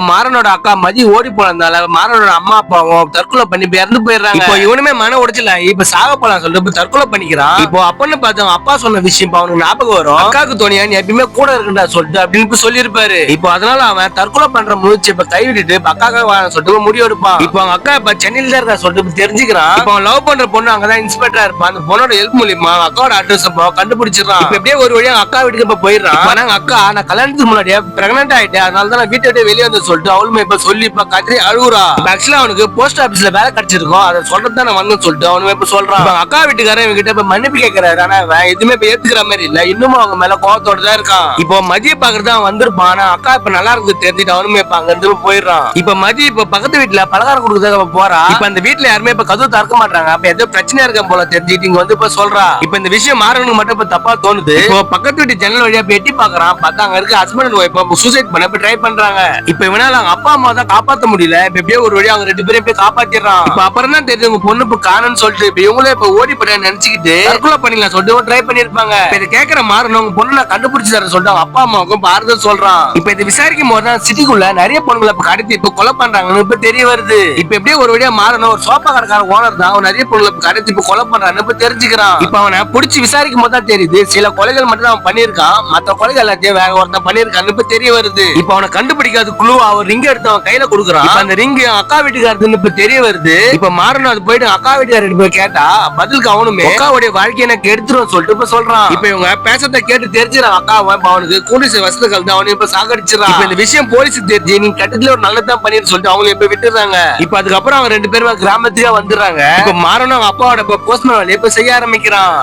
மாறனோட அக்கா மதி ஓடி போனதால மாறனோட அம்மா அப்பாவும் தற்கொலை பண்ணி இறந்து போயிடுறாங்க. இப்போ இவனுமே மன உடைச்சல இப்ப சாக போலாம் சொல்லிட்டு தற்கொலை பண்ணிக்கிறான். இப்போ அப்பன்னு பார்த்தோம் அப்பா சொன்ன விஷயம் அவனுக்கு ஞாபகம் வரும். அக்காவுக்கு தோணியா நீ எப்பயுமே கூட இருக்குண்டா சொல்லிட்டு அப்படின்னு சொல்லியிருப்பாரு. இப்போ அதனால அவன் தற்கொலை பண்ற முயற்சி இப்ப கைவிட்டுட்டு அக்காக்காக சொல்லிட்டு முடிவு எடுப்பான். இப்போ அவங்க அக்கா இப்ப சென்னையில தான் இருக்கா சொல்லிட்டு தெரிஞ்சுக்கிறான். இப்போ அவன் லவ் பண்ற பொண்ணு அங்கதான் இன்ஸ்பெக்டரா இருப்பான். அந்த பொண்ணோட ஹெல்ப் மூலியமா அக்காவோட அட்ரஸ் கண்டுபிடிச்சிடறான். இப்ப எப்படியே ஒரு வழியா அக்கா வீட்டுக்கு இப்ப போயிடுறான். அக்கா நான் கல்யாணத்துக்கு முன்னாடியே பிரெக்னன்ட் ஆயிட்டேன், அதனால தான் வீட்டை விட்டு வெளியே வந்து சொல்லிட்டு அவளுமே இப்ப சொல்லி இப்ப கத்திரி அழுகுறா. ஆக்சுவலா அவனுக்கு போஸ்ட் ஆபீஸ்ல வேலை கிடைச்சிருக்கும், அதை சொல்றது தான் நான் வந்து சொல்லிட்டு அவனுமே இப்ப சொல்றான். அக்கா வீட்டுக்காரன் இவங்க கிட்ட இப்ப மன்னிப்பு கேட்கிறாரு. ஆனா எதுவுமே இப்ப ஏத்துக்கிற மாதிரி இல்ல, இன்னமும் அவங்க மேல கோவத்தோட தான் இருக்கான். இப்போ மதிய பாக்குறது அவன் வந்திருப்பான். ஆனா அக்கா இப்ப நல்லா இருக்கு தெரிஞ்சுட்டு அவனுமே இப்ப அங்க இருந்து போயிடுறான். இப்ப மதிய இப்ப பக்கத்து வீட்டுல பலகாரம் கொடுக்கறதுக்காக போறா. இப்ப அந்த வீட்டுல யாருமே இப்ப கதவு திறக்க மாட்டாங்க. அப்ப ஏதோ பிரச்சனையா இருக்க போல தெரிஞ்சுட்டு இங்க வந்து இப்ப சொல்றா. இப்ப இந்த விஷயம் மாறவனுக்கு மட்டும் இப்ப தப்பா தோணுது. இப்போ பக்கத்து வீட்டு ஜன்னல் வழியா எட்டி பாக்குறான். பார்த்தா அங்க இருக்க ஹஸ்பண்ட் அண்ட் ஒய்ஃப் சூசைட் பண்ண ட்ரை பண்றாங்க. இப்ப இவனால அவங்க அப்பா அம்மா தான் காப்பாத்த முடியல. இப்ப எப்படியோ ஒரு வழியா அவங்க 2 பேரும் போய் காப்பாத்திடுறான். இப்ப அப்புறம் தான் தெரியுது உங்க பொண்ணு இப்ப காணன்னு சொல்லிட்டு இப்ப இவங்களே இப்ப ஓடி போய் நினைச்சுக்கிட்டு தற்கொலை பண்ணிடலாம் சொல்லிட்டு ட்ரை பண்ணிருப்பாங்க. இதை கேட்கற மாறணும் உங்க பொண்ணு நான் கண்டுபிடிச்சு தர சொல்லிட்டு அவங்க அப்பா அம்மாவுக்கும் ஆறுதல் சொல்றான். இப்ப இது விசாரிக்கும் போது தான் சிட்டிக்குள்ள நிறைய பொண்ணுங்களை இப்ப கடத்தி இப்ப கொலை பண்றாங்கன்னு இப்ப தெரிய வருது. இப்ப எப்படியே ஒரு வழியா மாறணும் ஒரு சோப்பா கடைக்கார ஓனர் தான் அவன் நிறைய பொண்ணுங்களை கடத்தி இப்ப கொலை பண்றான்னு இப்ப தெரிஞ்சுக்கிறான். இப்ப அவனை பிடிச்சி விசாரிக்கும் போது தான் தெரியுது சில கொலைகள் மட்டும் அவன் பண்ணிருக்கான், மத்த கொலைகள் எல்லாத்தையும் வேற ஒருத்தன் பண்ணிருக்கான்னு இப்ப தெரிய வருது. இப்ப அவனை கண்டுபிடிக்காத குழு அவர் ரிங் எடுத்து அவன் கையில கொடுக்குறான். அந்த ரிங் அக்கா வீட்டுக்காரதுன்னு இப்ப தெரிய வருது. இப்ப மாறணும் அது போயிட்டு அக்கா வீட்டுக்காரர் போய் கேட்டா பதிலுக்கு அவனுமே அக்காவுடைய வாழ்க்கையை எனக்கு எடுத்துரும் சொல்லிட்டு இப்ப சொல்றான். இப்ப இவங்க பேசத்தை கேட்டு தெரிஞ்சிடான் அக்காவை அவனுக்கு கூடிய வசதிகள் தான் அவனு இப்ப சாகடிச்சிடறான். இப்ப இந்த விஷயம் போலீஸ் தெரிஞ்சு நீங்க கட்டத்துல ஒரு நல்லதான் பண்ணிட்டு சொல்லிட்டு அவங்க இப்ப விட்டுறாங்க. இப்ப அதுக்கப்புறம் அவங்க 2 பேரும் கிராமத்துக்கே வந்துடுறாங்க. இப்ப மாறணும் அவங்க அப்பாவோட போஸ்ட்மேன் வேலையை இப்ப செய்ய ஆரம்பிக்கிறான்.